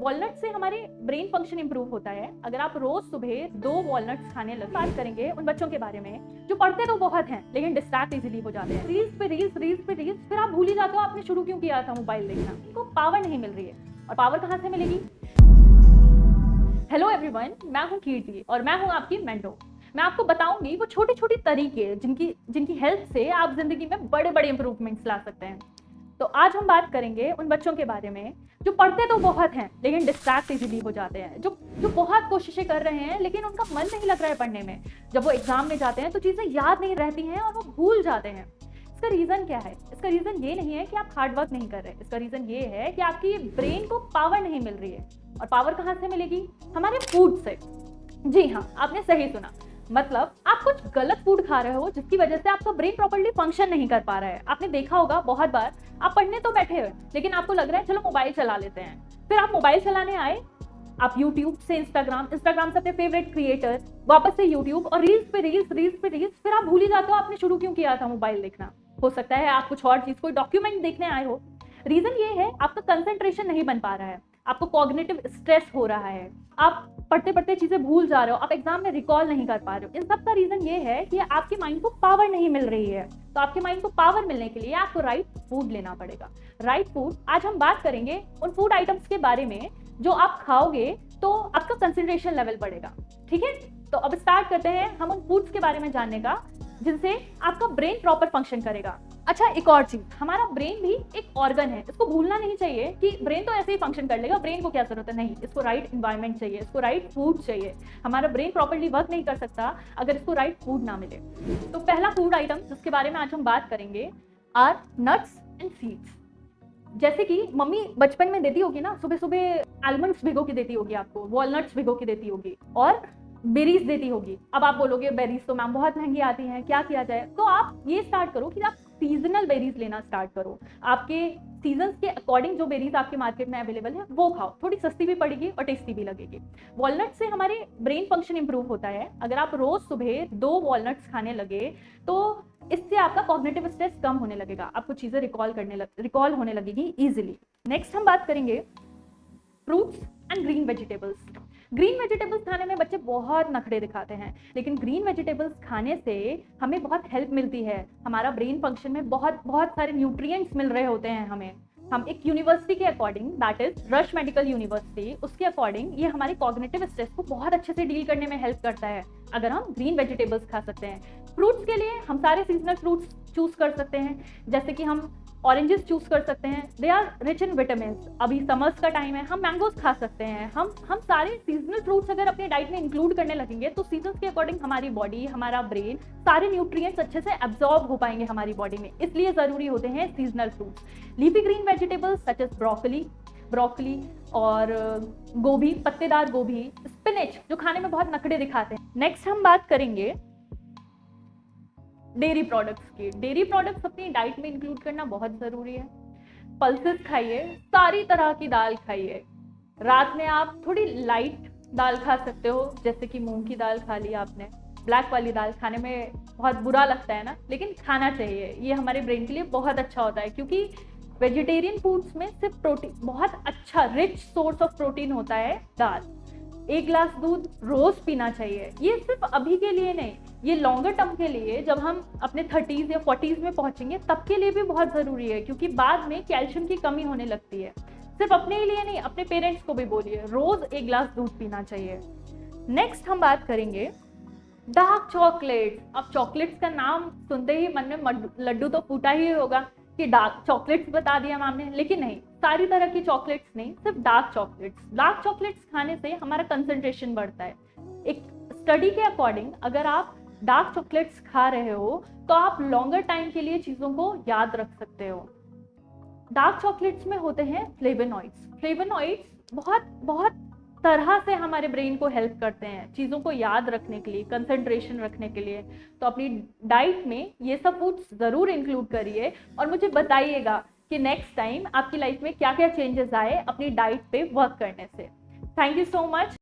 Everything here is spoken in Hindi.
वॉलनट से हमारे ब्रेन फंक्शन इंप्रूव होता है। अगर आप रोज सुबह 2 वॉलनट्स खाने लगे। बात करेंगे उन बच्चों के बारे में जो पढ़ते तो बहुत हैं लेकिन डिस्ट्रैक्ट इजीली हो जाते हैं। रील्स पे रील्स, फिर आप भूल ही जाते हो आपने शुरू क्यों किया था मोबाइल देखना। इनको पावर नहीं मिल रही है, और पावर कहाँ से मिलेगी? हेलो एवरीवन, मैं हूँ कीर्ति और मैं हूँ आपकी मेंटोर। मैं आपको बताऊंगी वो छोटे छोटे तरीके जिनकी हेल्प से आप जिंदगी में बड़े बड़े इंप्रूवमेंट्स ला सकते हैं। तो आज हम बात करेंगे उन बच्चों के बारे में जो पढ़ते तो बहुत हैं लेकिन डिस्ट्रैक्ट इजीली हो जाते हैं, जो बहुत कोशिशें कर रहे हैं लेकिन उनका मन नहीं लग रहा है पढ़ने में। जब वो एग्जाम में जाते हैं तो चीजें याद नहीं रहती हैं और वो भूल जाते हैं। इसका रीजन क्या है? इसका रीजन ये नहीं है कि आप हार्ड वर्क नहीं कर रहे, इसका रीजन ये है कि आपकी ब्रेन को पावर नहीं मिल रही है। और पावर कहाँ से मिलेगी? हमारे फूड से। जी हाँ, आपने सही सुना। मतलब आप कुछ गलत फूड खा रहे हो जिसकी वजह से आपका ब्रेन प्रॉपर्ली फंक्शन नहीं कर पा रहा है। आपने देखा होगा बहुत बार आप पढ़ने तो बैठे हो लेकिन आपको लग रहा है चलो मोबाइल चला लेते हैं। फिर आप मोबाइल चलाने आए, आप यूट्यूब से इंस्टाग्राम से अपने फेवरेट क्रिएटर, वापस से यूट्यूब और रील्स पे रील्स, फिर आप भूल ही जाते हो आपने शुरू क्यों किया था मोबाइल देखना। हो सकता है आप कुछ और चीज, कोई डॉक्यूमेंट देखने आए हो। रीजन ये है आपका कंसंट्रेशन नहीं बन पा रहा है, आपको कॉग्निटिव स्ट्रेस हो रहा है, आप पढ़ते पढ़ते चीजें भूल जा रहे हो, आप एग्जाम में रिकॉल नहीं कर पा रहे हो। इन सब का रीजन ये है कि आपके माइंड को पावर नहीं मिल रही है। तो आपके माइंड को पावर मिलने के लिए आपको राइट फूड लेना पड़ेगा। राइट फूड, आज हम बात करेंगे उन फूड आइटम्स के बारे में जो आप खाओगे तो आपका कंसंट्रेशन लेवल बढ़ेगा। ठीक है, तो अब स्टार्ट करते हैं हम उन फूड्स के बारे में जानने का जिनसे आपका ब्रेन प्रॉपर फंक्शन करेगा। अच्छा, एक और चीज, हमारा ब्रेन भी एक ऑर्गन है, इसको भूलना नहीं चाहिए कि ब्रेन तो ऐसे ही फंक्शन कर लेगा, ब्रेन को क्या जरूरत है। नहीं, इसको राइट एनवायरनमेंट चाहिए, इसको राइट फूड चाहिए। हमारा ब्रेन प्रॉपर्ली वर्क नहीं कर सकता अगर इसको राइट फूड ना मिले। तो पहला फूड आइटम जिसके बारे में आज हम बात करेंगे आर नट्स एंड सीड्स। जैसे कि मम्मी बचपन में देती होगी ना, सुबह सुबह आलमंड्स भिगो के देती होगी आपको, वॉलनट्स भिगो के देती होगी और बेरीज देती होगी। अब आप बोलोगे बेरीज तो मैम बहुत महंगी आती हैं, क्या किया जाए? तो आप ये स्टार्ट करो कि आप सीजनल बेरीज लेना स्टार्ट करो। आपके सीजन्स के अकॉर्डिंग जो बेरीज आपके मार्केट में अवेलेबल है वो खाओ, थोड़ी सस्ती भी पड़ेगी और टेस्टी भी लगेगी। वॉलनट से हमारे ब्रेन फंक्शन इंप्रूव होता है। अगर आप रोज सुबह 2 वॉलनट्स खाने लगे तो इससे आपका कॉग्निटिव स्ट्रेस कम होने लगेगा, आपको चीजें रिकॉल होने लगेगी इजिली। नेक्स्ट हम बात करेंगे fruits and green vegetables. Green vegetables खाने में बच्चे बहुत नखरे दिखाते हैं लेकिन ग्रीन वेजिटेबल्स खाने से हमें बहुत हेल्प मिलती है। हमारा ब्रेन फंक्शन में बहुत सारे न्यूट्रिएंट्स मिल रहे होते हैं हमें। हम एक यूनिवर्सिटी के according, that is rush medical university, उसके अकॉर्डिंग ये हमारी कॉग्निटिव स्ट्रेस को बहुत अच्छे से डील करने में हेल्प करता है अगर हम ग्रीन वेजिटेबल्स खा सकते हैं। फ्रूट्स के लिए हम सारे सीजनल फ्रूट्स चूज कर सकते हैं, जैसे कि हम ऑरेंजेस चूज कर सकते हैं, they are rich in vitamin. अभी समर्स का टाइम है, हम मैंगोज खा सकते हैं। हम सारे सीजनल फ्रूट्स अगर अपने डाइट में इंक्लूड करने लगेंगे तो सीजन्स के अकॉर्डिंग हमारी बॉडी, हमारा ब्रेन, सारे न्यूट्रिएंट्स अच्छे से एब्जॉर्ब हो पाएंगे हमारी बॉडी में, इसलिए जरूरी होते हैं seasonal fruits. Leafy green vegetables such as broccoli और गोभी, पत्तेदार गोभी, स्पिनच जो खाने में बहुत नखरे दिखाते हैं। नेक्स्ट हम बात करेंगे डेयरी प्रोडक्ट्स की। डेयरी प्रोडक्ट्स अपनी डाइट में इंक्लूड करना बहुत जरूरी है। पल्सेस खाइए, सारी तरह की दाल खाइए। रात में आप थोड़ी लाइट दाल खा सकते हो, जैसे कि मूंग की दाल खा ली आपने। ब्लैक वाली दाल खाने में बहुत बुरा लगता है ना, लेकिन खाना चाहिए, ये हमारे ब्रेन के लिए बहुत अच्छा होता है क्योंकि वेजिटेरियन फूड्स में सिर्फ प्रोटीन, बहुत अच्छा रिच सोर्स ऑफ प्रोटीन होता है दाल। 1 गिलास दूध रोज पीना चाहिए। ये सिर्फ अभी के लिए नहीं, ये लॉन्गर टर्म के लिए, जब हम अपने 30s या 40s में पहुंचेंगे तब के लिए भी बहुत जरूरी है क्योंकि बाद में कैल्शियम की कमी होने लगती है। सिर्फ अपने ही लिए नहीं, अपने पेरेंट्स को भी बोलिए रोज 1 गिलास दूध पीना चाहिए। नेक्स्ट हम बात करेंगे डार्क चॉकलेट। अब चॉकलेट्स का नाम सुनते ही मन में लड्डू तो फूटा ही होगा कि डार्क चॉकलेट्स बता दिया मैम ने, लेकिन नहीं, सारी तरह की चॉकलेट्स नहीं, सिर्फ डार्क चॉकलेट्स। डार्क चॉकलेट्स खाने से हमारा कंसंट्रेशन बढ़ता है। एक स्टडी के अकॉर्डिंग अगर आप डार्क चॉकलेट्स खा रहे हो तो आप लॉन्गर टाइम के लिए चीजों को याद रख सकते हो। डार्क चॉकलेट्स में होते हैं फ्लेवोनॉइड्स बहुत तरह से हमारे ब्रेन को हेल्प करते हैं चीजों को याद रखने के लिए, कंसंट्रेशन रखने के लिए। तो अपनी डाइट में ये सब फूड्स जरूर इंक्लूड करिए और मुझे बताइएगा कि नेक्स्ट टाइम आपकी लाइफ में क्या क्या चेंजेस आए अपनी डाइट पे वर्क करने से। Thank you so much.